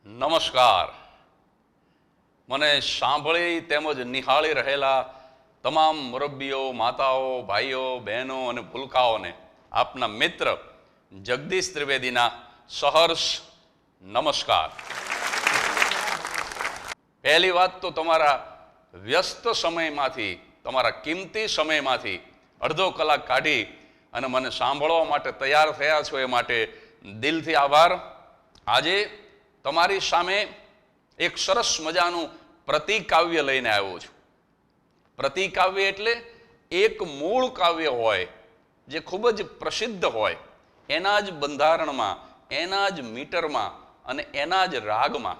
નમસ્કાર. મને સાંભળી તેમજ નિહાળી રહેલા તમામ મુરબ્બીઓ, માતાઓ, ભાઈઓ, બહેનો અને ભૂલકાઓને આપના મિત્ર જગદીશ ત્રિવેદીના સહર્ષ નમસ્કાર. પહેલી વાત તો તમારા વ્યસ્ત સમયમાંથી, તમારા કિંમતી સમયમાંથી અડધો કલાક કાઢી અને મને સાંભળવા માટે તૈયાર થયા છો એ માટે દિલથી આભાર. આજે તમારી સામે એક સરસ મજાનું પ્રતિકાવ્ય લઈને આવ્યો છું. પ્રતિકાવ્ય એટલે એક મૂળ કાવ્ય હોય જે ખૂબ જ પ્રસિદ્ધ હોય, એના જ બંધારણમાં, એના જ મીટરમાં અને એના જ રાગમાં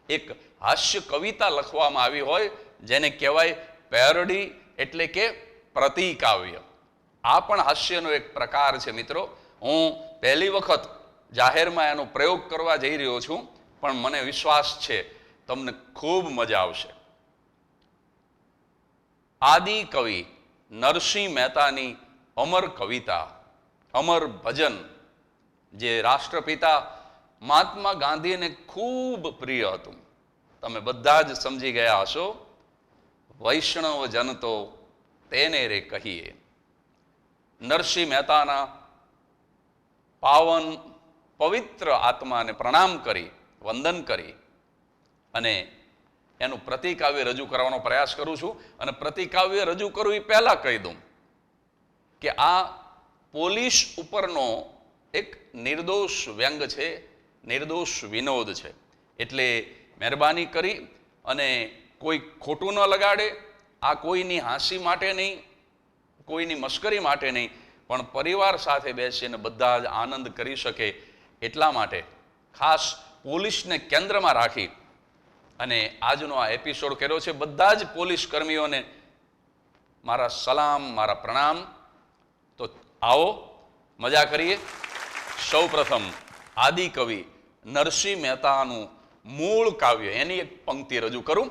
એક હાસ્ય કવિતા લખવામાં આવી હોય, જેને કહેવાય પેરોડી એટલે કે પ્રતિકાવ્ય. આ પણ હાસ્યનો એક પ્રકાર છે મિત્રો. હું પહેલી વખત જાહેરમાં એનો પ્રયોગ કરવા જઈ રહ્યો છું, પણ મને વિશ્વાસ છે તમને ખૂબ મજા આવશે. આદિ કવિ નરસિંહ મહેતાની અમર કવિતા, અમર ભજન, જે રાષ્ટ્રપિતા મહાત્મા ગાંધીને ખૂબ પ્રિય હતું. તમે બધા જ સમજી ગયા હશો. વૈષ્ણવ જન તો તેને રે કહીએ. નરસિંહ મહેતાના પાવન પવિત્ર આત્માને પ્રણામ કરી, વંદન કરી અને એનું પ્રતિકાવ્ય રજૂ કરવાનો પ્રયાસ કરું છું. અને પ્રતિકાવ્ય રજૂ કરું એ પહેલાં કહી દઉં કે આ પોલીસ ઉપરનો એક નિર્દોષ વ્યંગ છે, નિર્દોષ વિનોદ છે. એટલે મહેરબાની કરી અને કોઈ ખોટું ન લગાડે. આ કોઈની હાંસી માટે નહીં, કોઈની મશ્કરી માટે નહીં, પણ પરિવાર સાથે બેસીને બધા જ આનંદ કરી શકે એટલા માટે ખાસ પોલીસને કેન્દ્રમાં રાખી અને આજનો આ એપિસોડ કર્યો છે. બધા જ પોલીસ કર્મીઓને મારા સલામ, મારા પ્રણામ. તો આવો મજા કરીએ. સૌ પ્રથમ આદિ કવિ નરસિંહ મહેતાનું મૂળ કાવ્ય, એની એક પંક્તિ રજૂ કરું.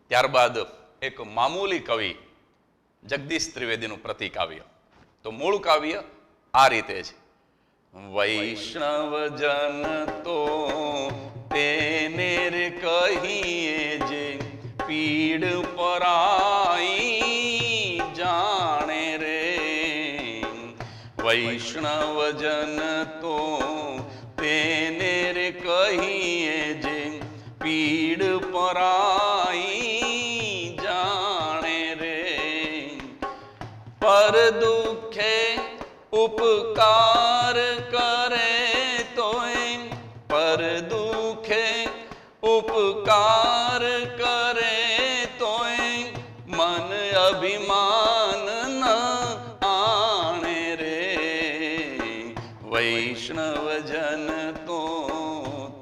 ત્યારબાદ એક મામૂલી કવિ જગદીશ ત્રિવેદીનું પ્રતિકાવ્ય. તો મૂળ કાવ્ય આ રીતે છે. વૈષ્ણવજન તો તેને રે કહીએ જે પીડ પરાઈ જાણે રે. વૈષ્ણવજન તો તેને રે કહીએ જે પીડ પરાઈ જાણે રે. પર દુખે ઉપકાર કરે તોય, પર દુખે ઉપકાર કરે તોય મન અભિમાન ન આણે રે. વૈષ્ણવજન તો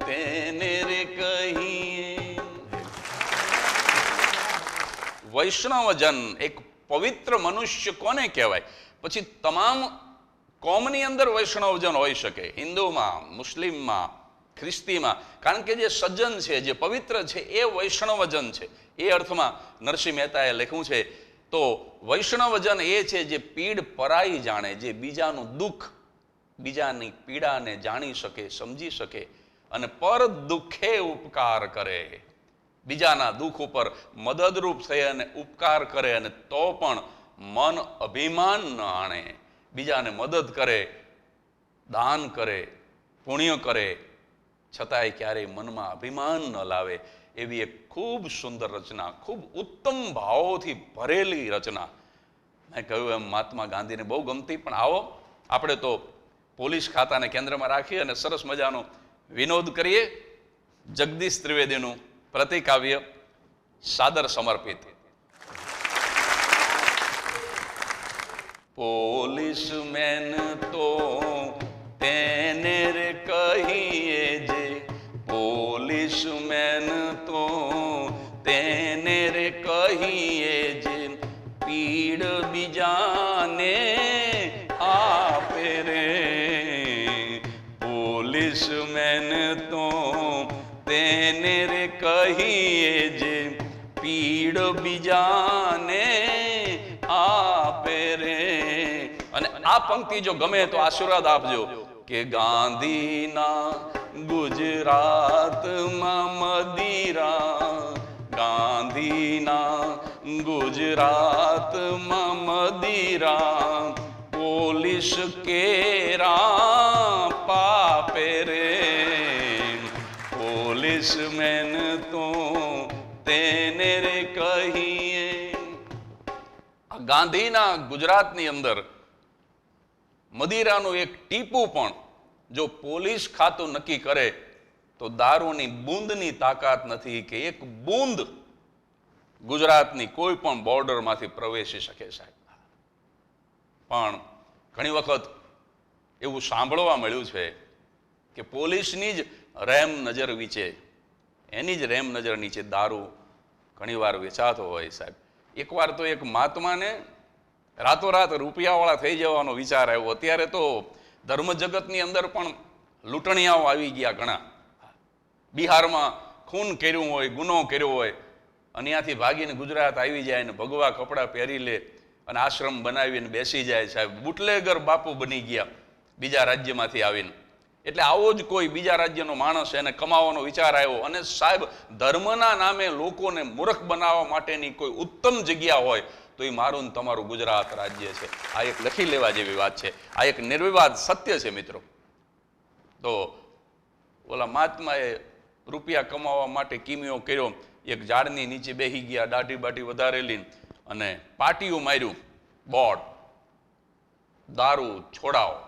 તેને રે કહીએ. વૈષ્ણવજન એક પવિત્ર મનુષ્ય કોને કહેવાય? પછી તમામ કોમની અંદર વૈષ્ણવજન હોઈ શકે, હિન્દુમાં, મુસ્લિમમાં, ખ્રિસ્તીમાં. કારણ કે જે સજ્જન છે, જે પવિત્ર છે, એ વૈષ્ણવજન છે. એ અર્થમાં નરસિંહ મહેતાએ લખ્યું છે. તો વૈષ્ણવજન એ છે જે પીડ પરાઈ જાણે, જે બીજાનું દુઃખ, બીજાની પીડાને જાણી શકે, સમજી શકે અને પર દુઃખે ઉપકાર કરે. બીજાના દુઃખ ઉપર મદદરૂપ થઈ અને ઉપકાર કરે અને તો પણ મન અભિમાન ન આણે. બીજાને મદદ કરે, દાન કરે, પુણ્ય કરે, છતાંય ક્યારેય મનમાં અભિમાન ન લાવે. એવી એક ખૂબ સુંદર રચના, ખૂબ ઉત્તમ ભાવોથી ભરેલી રચના. મેં કહ્યું એમ મહાત્મા ગાંધીને બહુ ગમતી. પણ આવો આપણે તો પોલીસ ખાતાને કેન્દ્રમાં રાખી અને સરસ મજાનો વિનોદ કરીએ. જગદીશ ત્રિવેદીનું પ્રતિકાવ્ય સાદર સમર્પિત. પોલીસમેન તો તેને રે કહીએ જે, પોલીસમેન તો તેને રે કહીએ જે પીડ બીજાને આપે રે. પોલીસમેન તો તેને રે કહીએ જે પીડ બીજાને આપે રે. અને આ પંક્તિ જો ગમે તો આશીર્વાદ આપજો કે ગાંધીના ગુજરાતમાં મદિરા, ગાંધીના ગુજરાતમાં મદિરા, પોલીસ કેરા પાપે રે, પોલીસમેન તો તેને રે કહીએ. ગાંધીના ગુજરાતની અંદર મદિરાનું એક ટીપું પણ જો પોલીસ ખાતું નક્કી કરે તો દારૂની બૂંદની તાકાત નથી કે એક બૂંદ ગુજરાતની કોઈ પણ બોર્ડરમાંથી પ્રવેશી શકે સાહેબ. પણ ઘણી વખત એવું સાંભળવા મળ્યું છે કે પોલીસની જ રેમ નજર નીચે, એની જ રેમ નજર નીચે દારૂ ઘણીવાર વેચાતો હોય સાહેબ. એકવાર તો એક મહાત્માને રાતોરાત રૂપિયાવાળા થઈ જવાનો વિચાર આવ્યો. અત્યારે તો ધર્મ જગતની અંદર પણ લૂંટણીયાઓ આવી ગયા ઘણા. બિહારમાં ખૂન કર્યું હોય, ગુનો કર્યો હોય અને ત્યાંથી ભાગીને ગુજરાત આવી જાય ને ભગવા કપડાં પહેરી લે અને આશ્રમ બનાવીને બેસી જાય સાહેબ. બુટલેગર બાપુ બની ગયા બીજા રાજ્યમાંથી આવીને. એટલે આવો જ કોઈ બીજા રાજ્યનો માણસ એને કમાવાનો વિચાર આવ્યો. અને સાહેબ ધર્મના નામે લોકોને મૂર્ખ બનાવવા માટેની કોઈ ઉત્તમ જગ્યા હોય તો એ મારું તમારું ગુજરાત રાજ્ય છે. આ એક લખી લેવા જેવી વાત છે. આ એક નિર્વિવાદ સત્ય છે મિત્રો. તો ઓલા મહાત્માએ રૂપિયા કમાવા માટે કિમિયો કર્યો. એક ઝાડની નીચે બેસી ગયા, દાઢી બાઢી વધારેલી, અને પાટિયું માર્યું, બોર્ડ, દારૂ છોડાવો.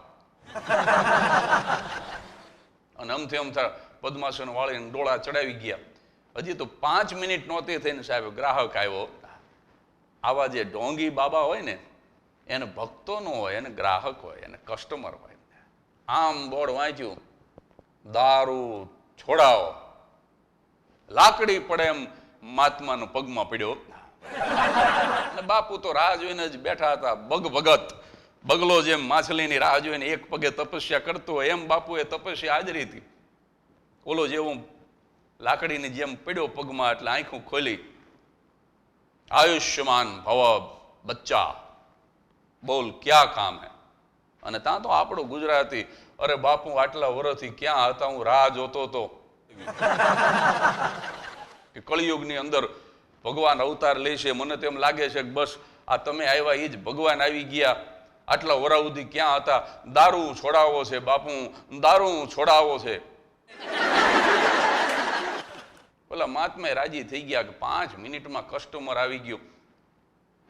અને અમથી અમથા પદ્માસન વાળીને ડોળા ચડાવી ગયા. હજી તો 5 મિનિટ નહોતી થઈને સાહેબ ગ્રાહક આવ્યો. આવા જે ઢોંગી બાબા હોય ને એને ભક્તો ન હોય, એને ગ્રાહક હોય, એને કસ્ટમર હોય. આમ બોર્ડ વાંચ્યું, દારૂ છોડાવો. લાકડી પડે એમ મહાત્માનો પગમાં પડ્યો. અને બાપુ તો રાહ જોઈને જ બેઠા હતા. ભગત બગલો જેમ માછલીની રાહ જોઈને એક પગે તપસ્યા કરતો હોય એમ બાપુએ તપસ્યા હાજરી હતી. ઓલો જેવું લાકડીની જેમ પડ્યો પગમાં એટલે આંખું ખોલી, આયુષ્યમાન ભવ બચ્ચા, બોલ ક્યાં કામ હે. અને ત્યાં તો આપણો ગુજરાતી, અરે બાપુ આટલા વર્ષથી ક્યાં હતા, હું રાહ જોતો હતો કે કળિયુગની અંદર ભગવાન અવતાર લેશે. મને તો એમ લાગે છે કે બસ આ તમે આવ્યા એ જ ભગવાન આવી ગયા. આટલા વરા સુધી ક્યાં હતા? દારૂ છોડાવો છે બાપુ, દારૂ છોડાવો છે. પેલા મહાત્મા રાજી થઈ ગયા કે 5 મિનિટમાં કસ્ટમર આવી ગયો.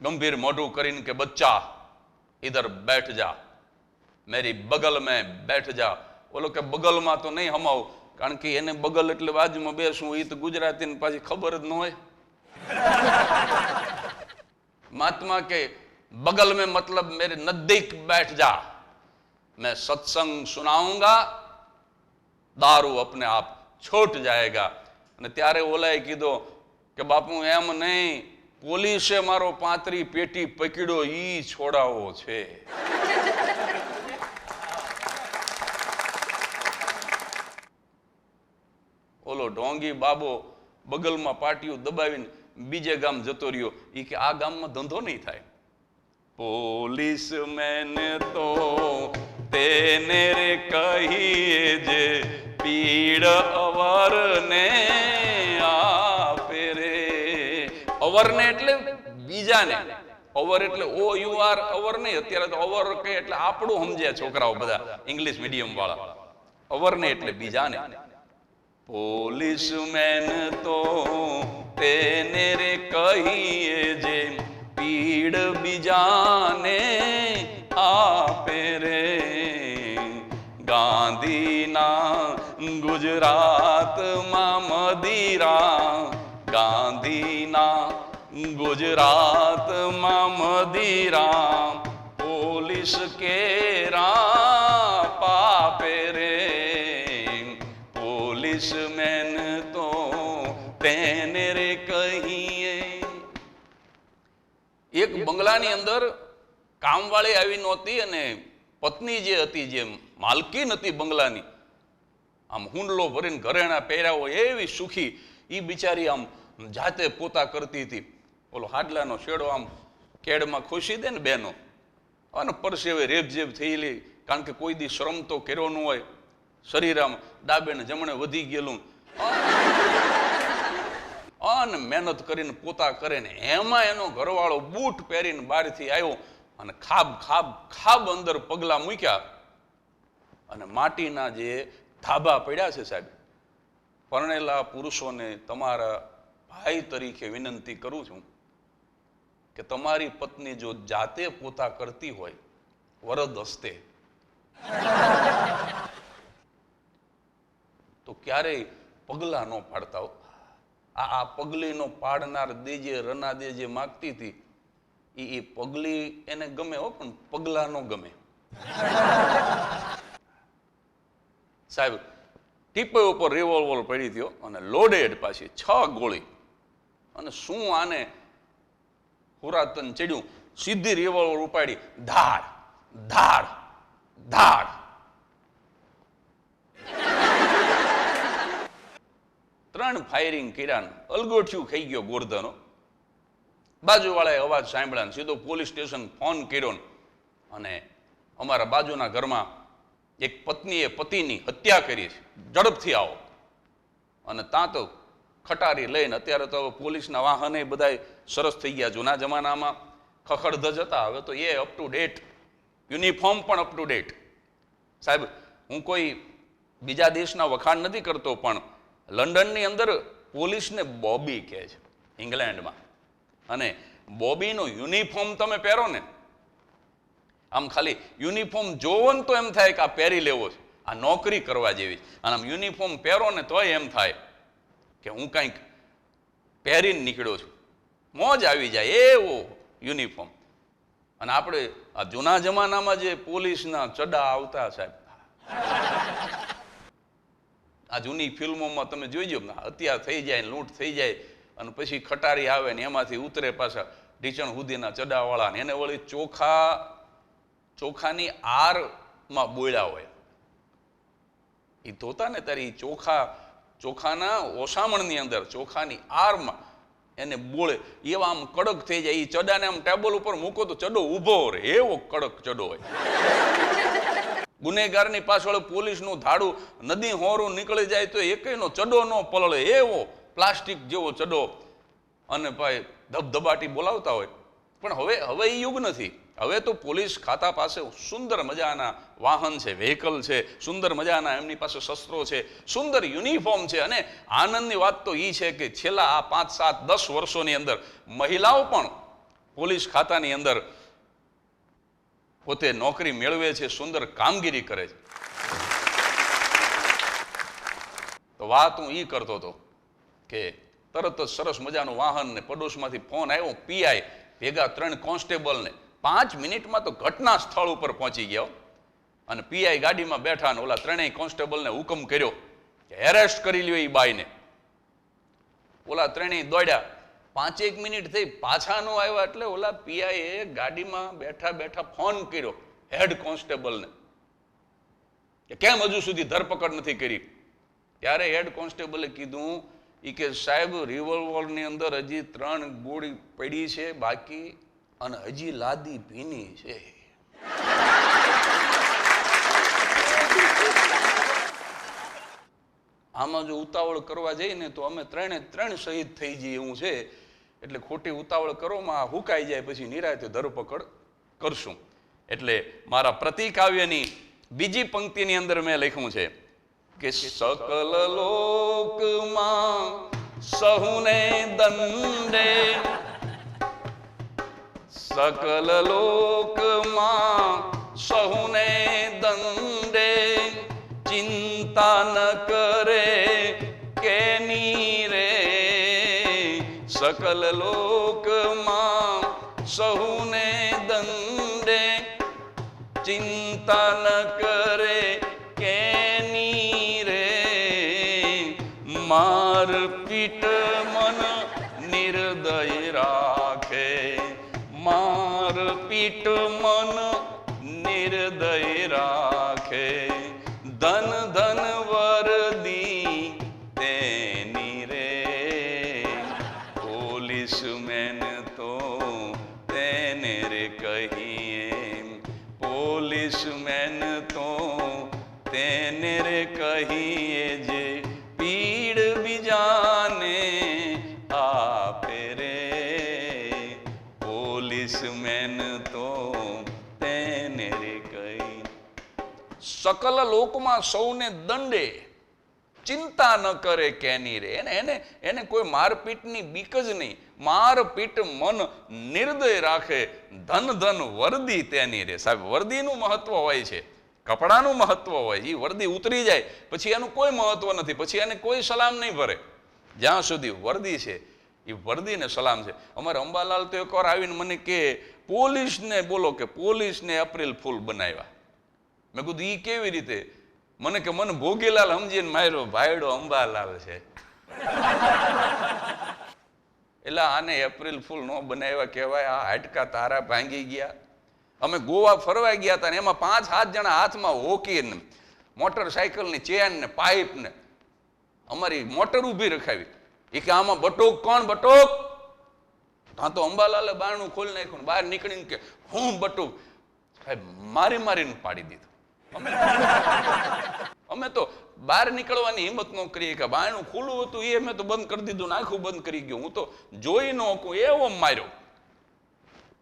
ગંભીર મોઢું કરીને કે બચ્ચા ઇધર બેઠ જા, મેરી બગલ મેં બેઠ જા. બોલો કે બગલમાં તો નહીં હમાવ, કારણ કે એને બગલ એટલે બાજુમાં બેસવું એ તો ગુજરાતીને પાછી ખબર જ ન હોય. મહાત્મા કે बगल में मतलब मेरे नजदीक बैठ जा, मैं सत्संग सुनाऊंगा, दारू अपने आप છોટ જાયેગા. અને ત્યારે ઓલાએ કીધો કે બાપુ એમ નહીં, પોલીસે મારો 35 પેટી પકડ્યો, ઈ છોડાવો છે. ઓલો ઢોંગી બાબો બગલમાં પાટિયું દબાવીને બીજે ગામ જતો રહ્યો. ઈ કે આ ગામમાં ધંધો નહીં થાય. પોલીસ મેન તો તેને રે કહીએ જે પીડ અવરને આપે રે. અવરને એટલે બીજાને, અવર એટલે ઓ યુ આર અવર નહીં. અત્યારે તો અવર કે એટલે આપણું સમજ્યા છોકરાઓ બધા ઇંગ્લિશ મીડિયમ વાળા. અવરને એટલે બીજાને. પોલીસ મેન તો તેને રે કહીએ જે પીડ બીજાને આપે રે. ગાંધીના ગુજરાતમાં મદિરા, ગાંધીના ગુજરાતમાં મદિરા, પોલીસ કેરા પાપે રે. પોલીસ મેન તો તેને રે કહીએ. એક બંગલાની અંદર કામવાળી આવી નહોતી અને પત્ની જે હતી, જે માલકીન હતી બંગલાની, આમ હુંડલો ભરીને ઘરેણા પહેર્યા હોય એવી સુખી, એ બિચારી આમ જાતે પોતા કરતી હતી. ઓલો હાડલાનો શેડો આમ કેડમાં ખુશી દે ને બેનો, અને પરસેવે રેબઝેબ થયેલી, કારણ કે કોઈ દી શ્રમ તો કર્યો ન હોય. શરીર આમ ડાબે ને જમણે વધી ગયેલું, અને મહેનત કરીને પોતા કરે ને એમાં એનો ઘરવાળો બૂટ પહેરીને બહારથી આવ્યો અને ખાબ ખાબ ખાબ અંદર પગલા મૂક્યા અને માટીના જે ધાબા પડ્યા છે. સાહેબ, પરણેલા પુરુષોને તમારા ભાઈ તરીકે વિનંતી કરું છું કે તમારી પત્ની જો જાતે પોતા કરતી હોય વરદ હસ્તે, તો ક્યારેય પગલા ન પાડતા હો. આ પગલીનો પાડનાર દેજે રના દેજે માગતી હતી, એ પગલી એને ગમે હો, પણ પગલા નો ગમે. સાહેબ, ટીપે ઉપર રિવોલ્વર પડી થયો અને લોડેડ પાછી 6 ગોળી, અને શું આને પુરાતન ચડ્યું, સીધી રિવોલ્વર ઉપાડી, ધાડ ધાડ ધાડ. ત્રણ ફાયરિંગ કર્યા, અલગોઠિયું ખાઈ ગયો ગોરધનો. બાજુવાળાએ અવાજ સાંભળ્યા, સીધો પોલીસ સ્ટેશન ફોન કર્યો અને અમારા બાજુના ઘરમાં એક પત્નીએ પતિની હત્યા કરી છે, ઝડપથી આવો. અને ત્યાં તો ખટારી લઈને, અત્યારે તો પોલીસના વાહને બધા સરસ થઈ ગયા, જૂના જમાનામાં ખખડધજ હતા, હવે તો એ અપ ટુ ડેટ, યુનિફોર્મ પણ અપ ટુ ડેટ. સાહેબ, હું કોઈ બીજા દેશના વખાણ નથી કરતો, પણ લંડનની અંદર પોલીસને બોબી કહે છે, ઇંગ્લેન્ડમાં. અને બોબીનો યુનિફોર્મ તમે પહેરો ને, આમ ખાલી યુનિફોર્મ જોવો ને તો એમ થાય કે આ પહેરી લેવો છે, આ નોકરી કરવા જેવી. અને આમ યુનિફોર્મ પહેરો ને તોય એમ થાય કે હું કંઈક પહેરીને નીકળ્યો છું, મોજ આવી જાય એવો યુનિફોર્મ. અને આપણે આ જૂના જમાનામાં જે પોલીસના ચડા આવતા, સાહેબ, આ જૂની ફિલ્મોમાં તમે જોઈજો, હત્યા થઈ જાય, લૂંટ થઈ જાય, અને પછી ખટારી આવે ને એમાંથી ઉતરે પાછા ઢીચણ સુધીના ચડાવાળા, ને એને વળી ચોખાની આરમાં બોળ્યા હોય. એ ધોતા ને ત્યારે ચોખાના ઓસામણની અંદર ચોખાની આરમાં એને બોળે, એવા આમ કડક થઈ જાય. એ ચડાને આમ ટેબલ ઉપર મૂકો તો ચડો ઊભો રહે, એવો કડક ચડો હોય. ગુનેગારની પાછળ પોલીસનું ધાડું નદી હોરું નીકળી જાય તો એકનો ચડો ન પલળે, એવો પ્લાસ્ટિક જેવો ચડો. અને ભાઈ ધબધબાટી બોલાવતા હોય. પણ હવે એ યુગ નથી. હવે તો પોલીસ ખાતા પાસે સુંદર મજાના વાહન છે, વ્હીકલ છે, સુંદર મજાના એમની પાસે શસ્ત્રો છે, સુંદર યુનિફોર્મ છે. અને આનંદની વાત તો એ છે કે છેલ્લા આ 5, 7, 10 વર્ષોની અંદર મહિલાઓ પણ પોલીસ ખાતાની અંદર પોતે નોકરી મેળવે છે, સુંદર કામગીરી કરે છે. તો વાત હું એ કરતો હતો કે તરત જ સરસ મજાનું વાહન ને પડોશમાંથી ફોન આવ્યો, પીઆઈ ભેગા 3 કોન્સ્ટેબલને 5 મિનિટમાં તો ઘટના સ્થળ ઉપર પહોંચી ગયો. અને પીઆઈ ગાડીમાં બેઠા ને ઓલા 3 કોન્સ્ટેબલને હુકમ કર્યો કે એરેસ્ટ કરી લ્યો એ બાઈને. ઓલા 3 દોડ્યા, 5 મિનિટ થઈ, પાછા નો આવ્યા. એટલે ઓલા પીઆઈએ ગાડીમાં બેઠા બેઠા ફોન કર્યો હેડ કોન્સ્ટેબલને કે કેમ હજુ સુધી ધરપકડ નથી કરી. ત્યારે હેડ કોન્સ્ટેબલે કીધું કે સાહેબ, રિવોલ્વરની અંદર હજી 3 ગોળી પડી છે બાકી, અને હજી લાદી ભીની છે. આમાં જો ઉતાવળ કરવા જઈએ ને તો અમે 3 શહીદ થઈ જઈએ એવું છે. એટલે ખોટી ઉતાવળ કરોમાં હુકાઈ જાય, પછી નિરાંતે ધરપકડ કરશું. એટલે મારા પ્રતિકાવ્યની બીજી પંક્તિની અંદર મેં લખ્યું છે કે સકલ લોકમાં સહુને દંડે, સકલ લોકમાં સહુને દંડે, ચિંતા ન કરે કેની રે. સકલ લોકમાં સહુને દંડે, ચિંતા ન કરે કેની રે. માર પીટ મન નિર્દય રાખે, માર પીટ મન નિર્દય રાખે. ધન ધન વરદી તેની રે. પોલીસ મેન તો તેને રે કહીએ, પોલીસ મેન તો તેને રે સકલ લોકમાં સૌને દંડે, ચિંતા ન કરે કેની રે. એને કોઈ મારપીટની બીક જ નહીં. મારપીટ મન નિર્દય રાખે, ધન ધન વર્દી તેની રે. સાહેબ, વર્દીનું મહત્વ હોય છે, કપડાનું મહત્વ હોય. એ વર્દી ઉતરી જાય પછી એનું કોઈ મહત્વ નથી, પછી એને કોઈ સલામ નહીં ભરે. જ્યાં સુધી વર્દી છે એ વર્દીને સલામ છે. અમારે અંબાલાલ તો એકવાર આવીને મને કે પોલીસને બોલો કે પોલીસને એપ્રિલ ફૂલ બનાવ્યા. મેં કીધું એ કેવી રીતે? મને કે મને ભોગીલાલ સમજીને માર્યો, ભાઈડો અંબાલાલ છે. એટલે આને એપ્રિલ ફૂલ નો બનાવ્યા કહેવાય. આ હાડકા તારા ભાંગી ગયા. અમે ગોવા ફરવા ગયા હતા ને એમાં 5-7 જણા હાથમાં હોકીને મોટરસાયકલની ચેન ને પાઇપ ને અમારી મોટર ઊભી રખાવી. એ કે આમાં બટોક કોણ? બટોક? હા તો અંબાલાલે બારણું ખોલી નાખ્યું, બહાર નીકળીને કે હું બટોક. સાહેબ, મારીને પાડી દીધું. અમે તો બહાર નીકળવાની હિંમત ન કરી કે બારણું ખુલ્લું હતું એ મેં તો બંધ કરી દીધું, આખું બંધ કરી ગયું. હું તો જોઈ ન શકું એવો માર્યો.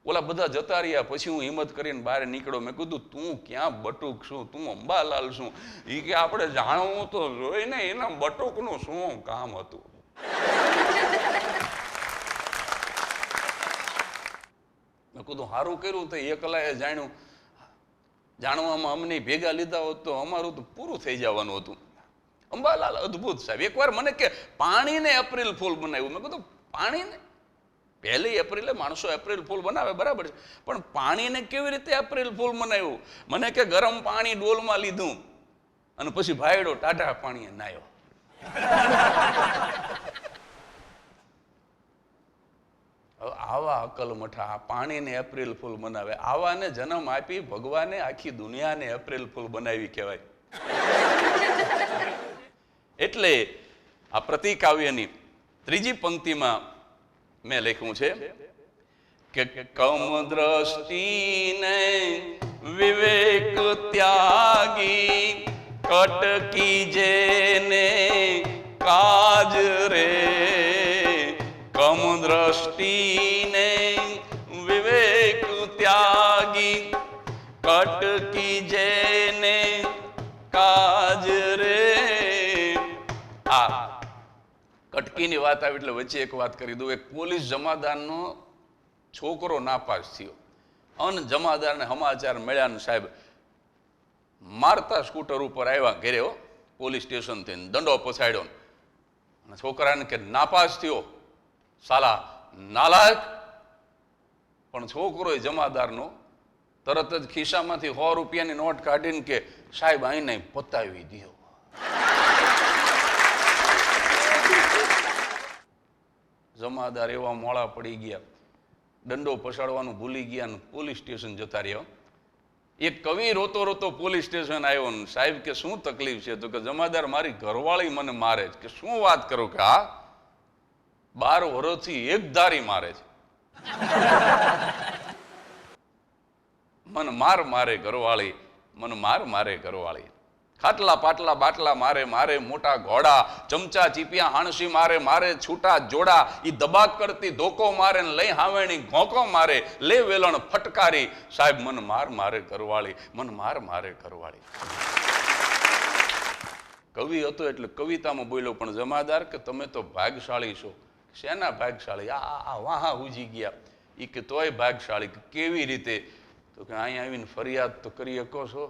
ઓલા બધા જતા રહ્યા. પછી હું હિંમત કરીને બહાર નીકળ્યો. મેં કીધું તું ક્યાં બટુક શું, તું અંબાલાલ શું? એ કે આપણે જાણવું તો જોઈ ને એના બટુકનું શું કામ હતું. મેં કીધું સારું કર્યું તો એકલાએ જાણ્યું. જાણવામાં અમને ભેગા લીધા હોત તો અમારું તો પૂરું થઈ જવાનું હતું. અંબાલાલ અદભુત સાહેબ. એકવાર મને કે પાણીને એપ્રિલ ફૂલ બનાવ્યું. મેં કીધું પાણીને? 1 એપ્રિલે માણસો એપ્રિલ ફૂલ બનાવે, બરાબર છે, પણ પાણીને કેવી રીતે એપ્રિલ ફૂલ બનાવ્યું? મને કે ગરમ પાણી ડોલમાં લીધું અને પછી ભાઈડો ટાઢા પાણીએ નાયો. આવા અકલ મઠા પાણીને એપ્રિલ ફૂલ બનાવે. આવાને જન્મ આપી ભગવાને આખી દુનિયાને એપ્રિલ ફૂલ બનાવી કહેવાય. એટલે આ પ્રતિકાવ્યની 3જી પંક્તિમાં મેં લખ્યું છે કે કમ દ્રષ્ટિને વિવેક ત્યાગી, કટકી જેને કાજ રે. કમ દ્રષ્ટિને વિવેક ત્યાગી, કટકી જેને કાજ રે. આ કટકીની વાત આવી એટલે વચ્ચે એક વાત કરી દઉં. એક પોલીસ જમાદારનો છોકરો નાપાસ થયો અને જમાદારને સમાચાર મળ્યા ને સાહેબ મારતા સ્કૂટર ઉપર આવ્યા ઘેરે, પોલીસ સ્ટેશનથી દંડો પછાડ્યો. અને છોકરાને કે નાપાસ થયો, સાલા નાલાયક. પણ છોકરો જમાદારનો તરત જ ખિસ્સામાંથી 100 રૂપિયાની નોટ કાઢીને કે સાહેબ અહીં પતાવી દો. જમાદાર એવા મોળા પડી ગયા, દંડો પછાડવાનું ભૂલી ગયા ને પોલીસ સ્ટેશન જતા રહ્યા. એક કવિ રોતો રોતો પોલીસ સ્ટેશન આવ્યો ને સાહેબ કે શું તકલીફ છે? તો કે જમાદાર મારી ઘરવાળી મને મારે છે. કે શું વાત કરો? કે હા, 12 વર્ષથી એક ધારી મારે છે. મન મારે ઘરવાળી, મન મારે ઘરવાળી. ખાટલા પાટલા બાટલા મારે મોટા ઘોડા, ચમચા ચીપિયા હાણસી મારે છૂટા જોડા. ઈ દબાક કરતી ધોકો મારે ને લઈ હાવેણી ઘોંકો મારે, લે વેલણ ફટકારી. સાહેબ મન મારે ઘરવાળી, મન મારે ઘરવાળી. કવિ હતો એટલે કવિતામાં બોલ્યો, પણ જમાદાર કે તમે તો ભાગશાળી છો. શેના ભાગશાળી? આ વાહા હુજી ગયા. ઈ કે તોય ભાગશાળી. કેવી રીતે? તો કે અહીંયા આવીને ફરિયાદ તો કરી શકો છો.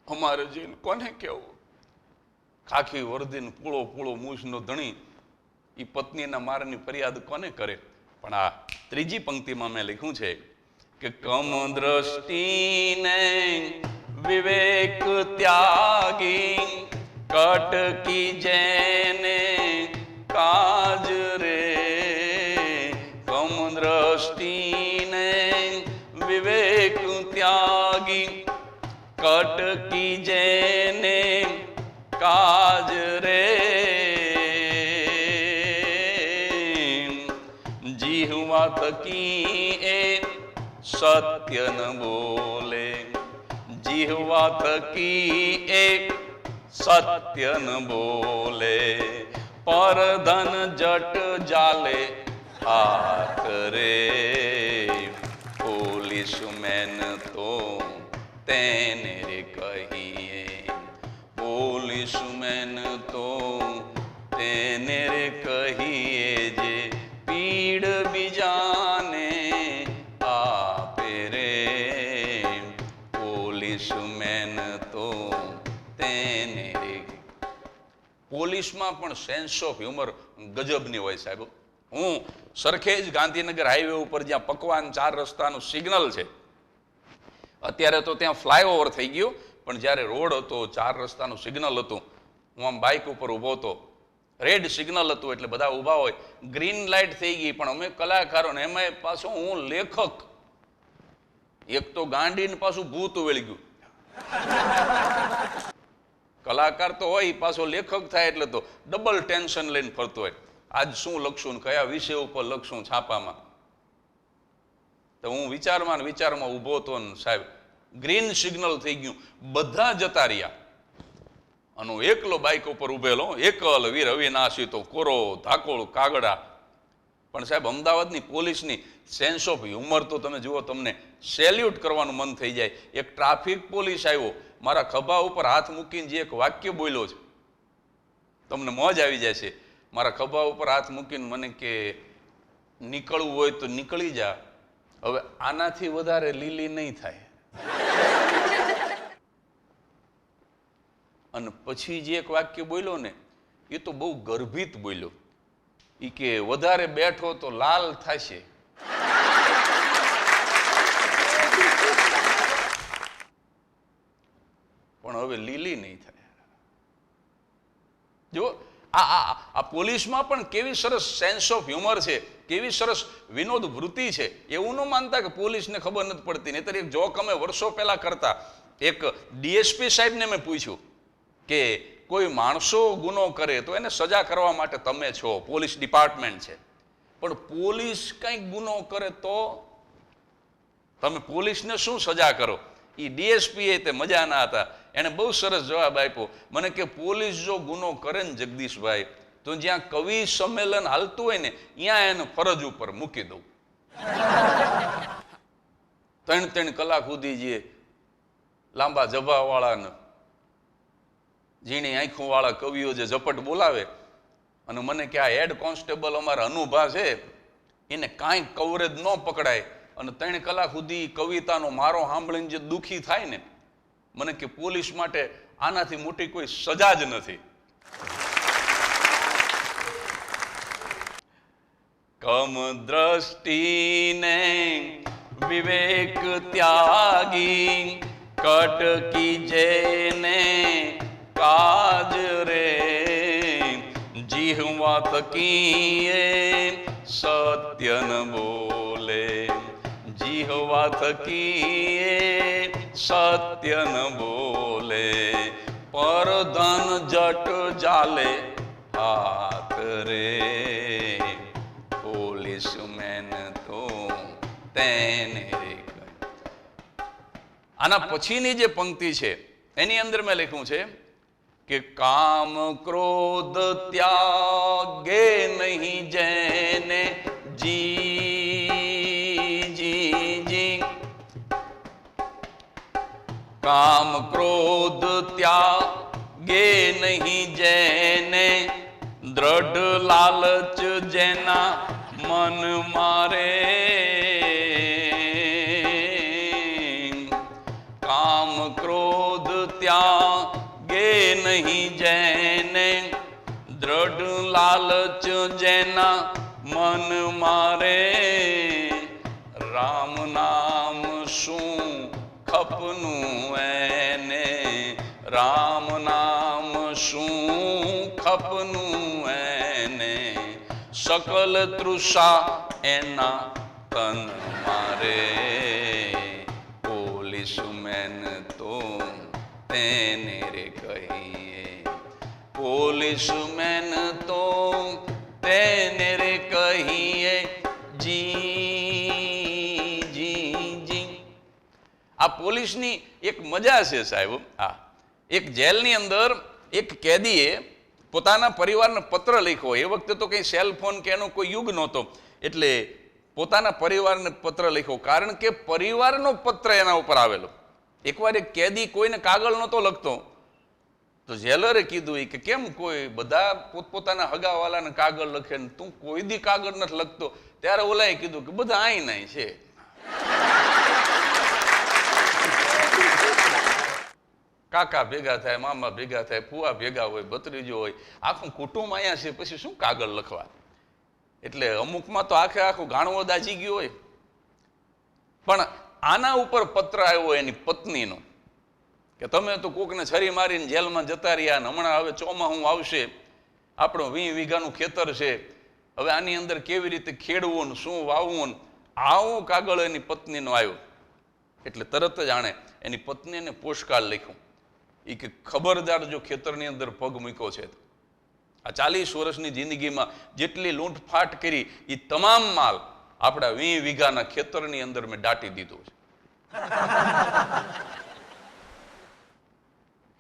અમારે જઈને કોને કેવું? ખાખી વર્દીને પૂળો મૂછનો ધણી એ પત્નીના મારની ફરિયાદ કોને કરે? પણ આ 3જી પંક્તિમાં મેં લખ્યું છે કે કમ દ્રષ્ટિને વિવેક ત્યાગી, કટકી જેને કાજ રે. કમ દ્રષ્ટિને વિવેક ત્યાગી, કટકી જેને કાજ રે. જીહવા થકી એ સત્ય ન બોલે, જીહવા થકી એ સત્ય ન બોલે. પરધન જટ જાલે હાથ રે. તેને રે કહીએ, પોલીસમેન તો તેને રે કહીએ જે પીડ બીજાને આપે રે, પોલીસમેન તો તેને રે. પોલીસમાં પણ સેન્સ ઓફ હ્યુમર ગજબની હોય સાહેબ. હું સરખેજ ગાંધીનગર હાઈવે ઉપર જ્યાં પકવાન 4 રસ્તાનું સિગ્નલ છે, અત્યારે તો ત્યાં ફ્લાયઓવર થઈ ગયું, પણ જ્યારે રોડ હતો 4 રસ્તાનું સિગ્નલ હતું, હું આમ બાઇક ઉપર ઊભો હતો, રેડ સિગ્નલ હતું એટલે બધા ઊભા હોય, ગ્રીન લાઇટ થઈ ગઈ, પણ અમે કલાકારો ને એમાં પાછો હું લેખક, એક તો ગાંડીને પાછું ભૂત વળી ગયું. કલાકાર તો હોય, પાછો લેખક થાય એટલે તો ડબલ ટેન્શન લઈને ફરતો હોય. આજ શું લખશું ને કયા વિષય ઉપર લખશું છાપામાં. તો હું વિચારમાં ઊભો હતો ને સાહેબ ગ્રીન સિગ્નલ થઈ ગયું, બધા જતા રહ્યા અને હું એકલો બાઇક ઉપર ઉભેલો, એકલ વીર અવિનાશી તો કોરો ધાકોળ કાગડા. પણ સાહેબ અમદાવાદની પોલીસની સેન્સ ઓફ હ્યુમર તો તમે જુઓ, તમને સેલ્યુટ કરવાનું મન થઈ જાય. એક ટ્રાફિક પોલીસ આવ્યો, મારા ખભા ઉપર હાથ મૂકીને જે એક વાક્ય બોલ્યો છે, તમને મોજ આવી જાય છે. મારા ખભા ઉપર હાથ મૂકીને મને કે નીકળવું હોય તો નીકળી જા, હવે આનાથી વધારે લીલી નહીં થાય. અને પછી જે એક વાક્ય બોલ્યો ને, એ તો બહુ ગર્ભિત બોલ્યો. એ કે વધારે બેઠો તો લાલ થશે. પણ હવે લીલી નહીં થાય. જો આ પોલીસમાં પણ કેવી સરસ સેન્સ ઓફ હ્યુમર છે, કેવી સરસ વિનોદ વૃત્તિ છે. એવું ન માનતા કે પોલીસને ખબર નથી પડતી. નહીતર એક જોક અમે વર્ષો પહેલા કરતા, એક ડીએસપી સાહેબને મેં પૂછ્યું કે કોઈ માણસો ગુનો કરે તો એને સજા કરવા માટે તમે છો, પોલીસ ડિપાર્ટમેન્ટ છે, પણ પોલીસ કંઈક ગુનો કરે તો તમે પોલીસને શું સજા કરો? એ ડીએસપી તે મજા ના હતા, એને બહુ સરસ જવાબ આપ્યો. મને કે પોલીસ જો ગુનો કરે ને જગદીશભાઈ, તો જ્યાં કવિ સંમેલન હાલતું હોય ને ત્યાં એને ફરજ ઉપર મૂકી દઉં. 3 કલાક સુધી જે લાંબા જભાવાળા ઝીણી આંખો વાળા કવિઓ જે ઝપટ બોલાવે, અને મને કે આ હેડ કોન્સ્ટેબલ અમારા અનુભા છે, એને કાંઈ કવરેજ ન પકડાય, અને 3 કલાક સુધી કવિતાનો મારો સાંભળીને જે દુઃખી થાય ને, મને કે પોલીસ માટે આનાથી મોટી કોઈ સજા જ નથી. કમ દ્રષ્ટિને વિવેક ત્યાગી, કટકી જેને કાજ રે, જીહવા થકીએ સત્ય ન બોલે, જીહવા થકીએ સત્ય ન બોલે, પરધન જટ જાલે હાથ રે, પોલીસમેન તો તેને રે. આના પછીની જે પંક્તિ છે એની અંદર મેં લખ્યું છે કે કામ ક્રોધ ત્યાગે નહીં જેને, જી કામ ક્રોધ ત્યાગે નહીં જેને, દ્રઢ લાલચ જેના મન મારે, કામ ક્રોધ ત્યાગે નહીં જેને, દ્રઢ લાલચ જેના મન મારે, રામ નામ શું ખપનું એને, રામ નામ શું ખપનું એને, સકલ તૃષા એના તન મારે, પોલીસમેન તો તેને રે કહીએ, પોલીસમેન તો તેને રે કહીએ, જી. આ પોલીસની એક મજા છે સાહેબ. એક જેલની અંદર એક કેદીએ પોતાના પરિવારને પત્ર લખ્યો. એ વખતે તો કંઈ સેલ ફોન કે એનો કોઈ યુગ નહોતો, એટલે પોતાના પરિવારને પત્ર લખ્યો, કારણ કે પરિવારનો પત્ર એના ઉપર આવેલો. એકવાર એક કેદી કોઈને કાગળ નહોતો લખતો, તો જેલરે કીધું કે કેમ કોઈ બધા પોતપોતાના હગાવાલાને કાગળ લખે ને તું કોઈ દી કાગળ નથી લખતો? ત્યારે ઓલાએ કીધું કે બધા આઈ નાય છે. કાકા ભેગા થાય, મામા ભેગા થાય, ફુવા ભેગા હોય, ભત્રીજો હોય, આખું કુટુંબ અહીંયા છે, પછી શું કાગળ લખવા? એટલે અમુકમાં તો આખું ગાણવો દાજી ગયો હોય. પણ આના ઉપર પત્ર આવ્યો એની પત્નીનો કે તમે તો કોકને છરી મારીને જેલમાં જતા રહ્યા, ને હમણાં હવે ચોમાહું આવશે, આપણો 20 વીઘાનું ખેતર છે, હવે આની અંદર કેવી રીતે ખેડવું ને શું વાવવું ને, આવો કાગળ એની પત્નીનો આવ્યો. એટલે તરત જ આણે એની પત્નીને પોસ્ટકાર્ડ લખ્યું એ કે ખબરદાર જો ખેતરની અંદર પગ મૂક્યો છે તો આ 40 વર્ષની જિંદગીમાં જેટલી લૂંટફાટ કરી એ તમામ માલ આપણા 20 વીઘાના ખેતરની અંદર મેં દાટી દીધો છે.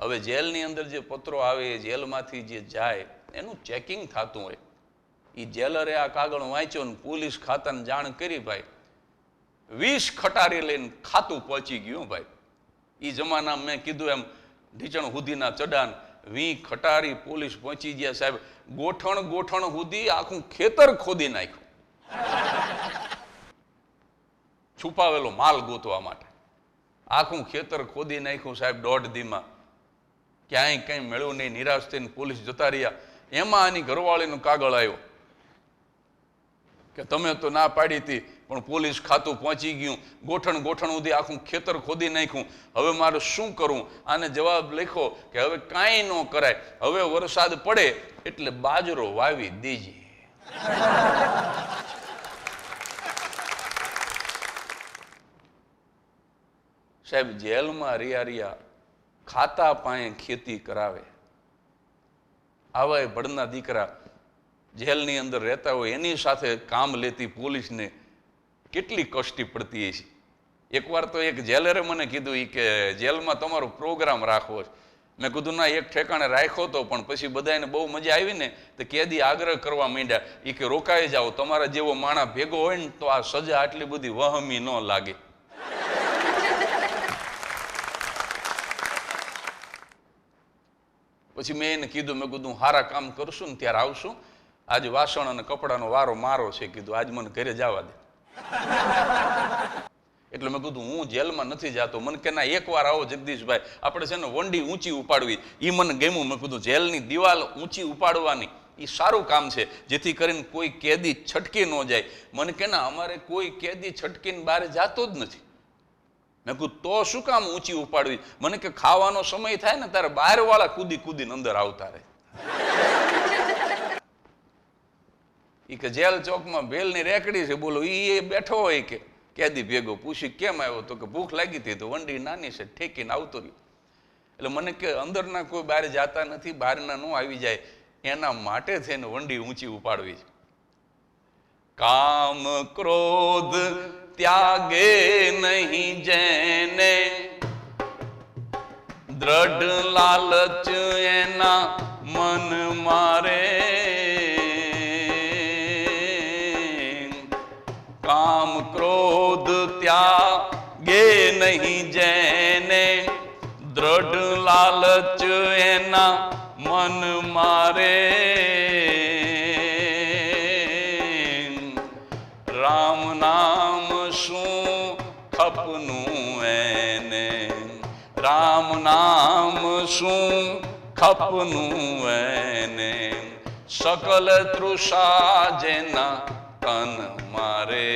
હવે જેલની અંદર જે પત્રો આવે, જેલમાંથી જે જાય એનું ચેકિંગ થતું હોય. એ જેલરે આ કાગળ વાંચ્યો ને પોલીસ ખાતાને જાણ કરી, ભાઈ 20 ખટારી લઈને ખાતું પહોંચી ગયું. ભાઈ એ જમાના મેં કીધું એમ ઢીચણ હુધીના ચડાન 20 ખટારી પોલીસ પહોંચી ગયા. સાહેબ ગોઠણ સુધી આખું ખેતર ખોદી નાખ્યું છુપાવેલો માલ ગોતવા માટે. આખું ખેતર ખોદી નાખ્યું સાહેબ 1.5 દીમાં. ક્યાંય કંઈ મળ્યું નહીં. નિરાશ થઈને પોલીસ જતા રહ્યા. એમાં આની ઘરવાળીનો કાગળ આવ્યો કે તમે તો ના પાડી હતી પણ પોલીસ ખાતું પહોંચી ગયું, ગોઠણ સુધી આખું ખેતર ખોદી નાખ્યું, હવે મારે શું કરવું? આને જવાબ લખ્યો કે હવે કાંઈ ન કરાય, હવે વરસાદ પડે એટલે બાજરો વાવી દેજે. સાહેબ જેલમાં રહ્યા ખાતા પાયે ખેતી કરાવે. આવા ભડના દીકરા જેલની અંદર રહેતા હોય એની સાથે કામ લેતી પોલીસને કેટલી કષ્ટી પડતી હશે. એકવાર તો એક જેલરે મને કીધું કે જેલમાં તમારો પ્રોગ્રામ રાખવો છે. મેં કીધું ના, એક ઠેકાણે રાખ્યો તો પણ પછી બધાને બહુ મજા આવી ને તો કેદી આગ્રહ કરવા માંડ્યા એ કે રોકાઈ જાઓ, તમારા જેવો માણા ભેગો હોય ને તો આ સજા આટલી બધી વહમી ન લાગે. પછી મેં એને કીધું, મેં કીધું સારા કામ કરશું ને ત્યારે આવશું, આજે વાસણ અને કપડાનો વારો મારો છે, કીધું આજ મને ઘરે જવા દે. એટલે મેં કીધું હું જેલમાં નથી જતો. મને કે ના, એકવાર આવો જગદીશભાઈ, આપણે છે ને વંડી ઊંચી ઉપાડવી, એ મને ગમ્યું. મેં કીધું જેલની દિવાલ ઊંચી ઉપાડવાની એ સારું કામ છે, જેથી કરીને કોઈ કેદી છટકી ન જાય. મને કે ના, અમારે કોઈ કેદી છટકીને બહાર જતો જ નથી. મેં કીધું તો શું કામ ઊંચી ઉપાડવી? મને કે ખાવાનો સમય થાય ને ત્યારે બહાર વાળા કૂદીને અંદર આવતા રહે. એ કે જેલ ચોકમાં ભેલની રેકડી છે, બોલો એ બેઠો હોય કે કેદી ભેગો, પૂછી કેમ આવ્યો? તો કે ભૂખ લાગી હતી તો વંડી નાની છે ઠેકીને આવતો રહ્યો. એટલે મને કે અંદરના કોઈ બહાર જતા નથી, બહારના ન આવી જાય એના માટે થઈને વંડી ઊંચી ઉપાડવી છે. કામ ક્રોધ ત્યાગે નહીં જેને, દ્રઢ લાલચ એના મન મારે. કામ ક્રોધ ત્યાગે નહીં જેને, દ્રઢ લાલચ એના મન મારે. રામ નામ શું ખપનું એને, રામ નામ શું ખપનું એને, સકલ તૃષા જેના તન મારે.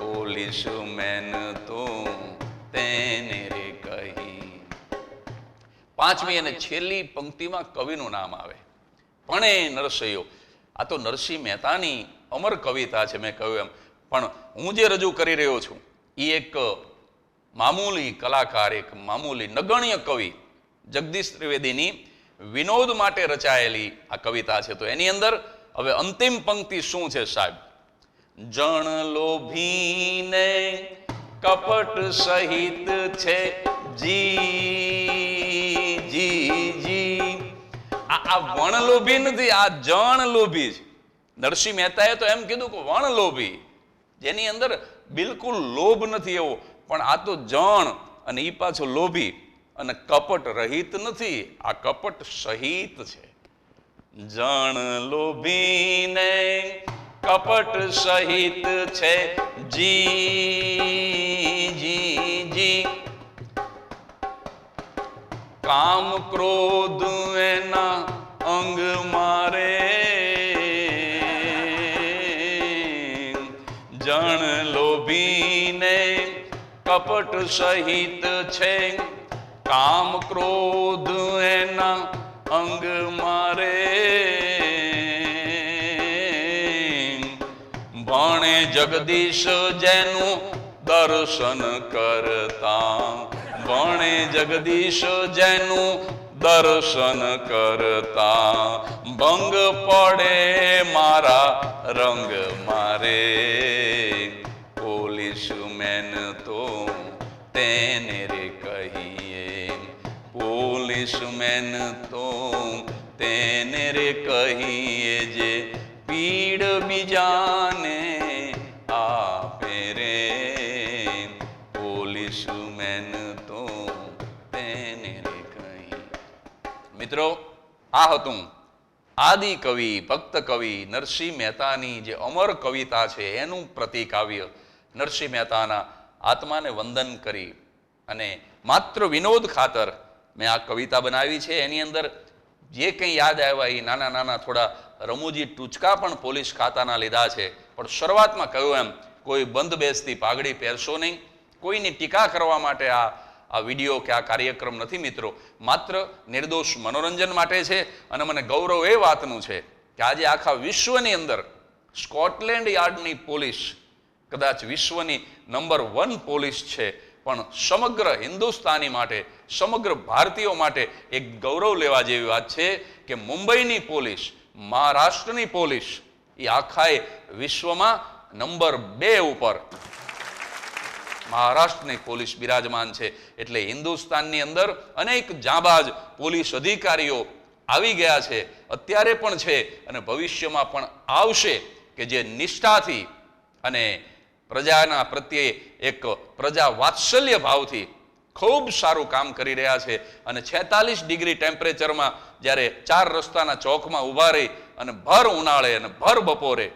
પોલીસ મેન તો તેને રે કહી. 5મી અને છેલ્લી પંક્તિમાં કવિનું નામ આવે, પણ એ નરસૈયો. આ તો નરસિંહ મહેતાની અમર કવિતા છે, મેં કહ્યું એમ. પણ હું જે રજૂ કરી રહ્યો છું એ એક મામૂલી કલાકાર, એક મામૂલી નગણ્ય કવિ જગદીશ ત્રિવેદીની વિનોદ માટે રચાયેલી આ કવિતા છે. તો એની અંદર હવે અંતિમ પંક્તિ શું છે સાહેબ? જણ લોભીને કપટ સહિત છે જી જી જી. આ વણ લોભી નથી, આ જણ લોભી છે. નરસિંહ મહેતાએ તો એમ કીધું કે વણ લોભી, જેની અંદર બિલકુલ લોભ નથી એવો, પણ આ તો જણ અને એ પાછો લોભી અને કપટ રહિત નથી, આ કપટ સહિત છે. જણ લોભીને કપટ સહિત છે, જી જી જી. કામ ક્રોધ એના અંગ મારે, જણ લોભીને કપટ સહિત છે, કામ ક્રોધ એના અંગ મારે. ભણે જગદીશ જેનું દર્શન કરતા, ભણે જગદીશ જેનું દર્શન કરતા, ભંગ પડે મારા રંગ મારે. પોલીસ મેન તો તેને રે કહીએ, પોલીસ મેન તો તેને રે કહીએ, જે પીડ બીજાને આપે રે. પોલીસ મેન તો તેને રે કહીએ. મિત્રો, આ હતું આદિ કવિ ભક્ત કવિ નરસિંહ મહેતાની જે અમર કવિતા છે એનું પ્રતિકાવ્ય. નરસિંહ મહેતાના આત્માને વંદન કરી અને માત્ર વિનોદ ખાતર મેં આ કવિતા બનાવી છે. એની અંદર જે કંઈ યાદ આવ્યા એ નાના નાના થોડા રમૂજી ટૂચકા પણ પોલીસ ખાતાના લીધા છે. પણ શરૂઆતમાં કહ્યું એમ, કોઈ બંધ બેસતી પાઘડી પહેરશો નહીં. કોઈની ટીકા કરવા માટે આ વિડીયો કે આ કાર્યક્રમ નથી મિત્રો, માત્ર નિર્દોષ મનોરંજન માટે છે. અને મને ગૌરવ એ વાતનું છે કે આજે આખા વિશ્વની અંદર સ્કોટલેન્ડ યાર્ડની પોલીસ કદાચ વિશ્વની નંબર 1 પોલીસ છે, પણ સમગ્ર હિન્દુસ્તાની માટે, સમગ્ર ભારતીયો માટે એક ગૌરવ લેવા જેવી વાત છે કે મુંબઈની પોલીસ, મહારાષ્ટ્રની પોલીસ એ આખા વિશ્વમાં નંબર 2 ઉપર મહારાષ્ટ્રની પોલીસ બિરાજમાન છે. એટલે હિન્દુસ્તાનની અંદર અનેક જાંબાજ પોલીસ અધિકારીઓ આવી ગયા છે, અત્યારે પણ છે અને ભવિષ્યમાં પણ આવશે, કે જે નિષ્ઠાથી અને પ્રજાના પ્રત્યે એક પ્રજા વાત્સલ્ય ભાવથી ખૂબ સારું કામ કરી રહ્યા છે. અને 46 ડિગ્રી ટેમ્પરેચરમાં જ્યારે 4 રસ્તાના ચોકમાં ઊભા રહી અને ભર ઉનાળે અને ભર બપોરે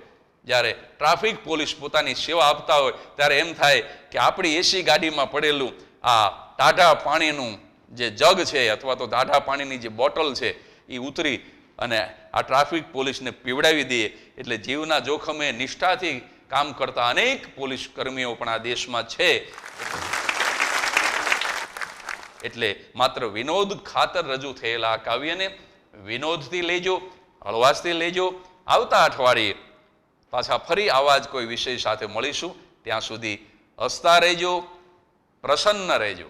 જ્યારે ટ્રાફિક પોલીસ પોતાની સેવા આપતા હોય ત્યારે એમ થાય કે આપણી એસી ગાડીમાં પડેલું આ ટાઢા પાણીનું જે જગ છે અથવા તો ટાઢા પાણીની જે બોટલ છે એ ઉતરી અને આ ટ્રાફિક પોલીસને પીવડાવી દઈએ. એટલે જીવના જોખમે નિષ્ઠાથી કામ કરતા અનેક પોલીસ કર્મીઓ પણ આ દેશમાં છે. એટલે માત્ર વિનોદ ખાતર રજૂ થયેલા આ કાવ્યને વિનોદથી લેજો, હળવાશથી લેજો. આવતા અઠવાડિયે પાછા ફરી આવા જ કોઈ વિષય સાથે મળીશું. ત્યાં સુધી હસતા રહેજો, પ્રસન્ન રહેજો.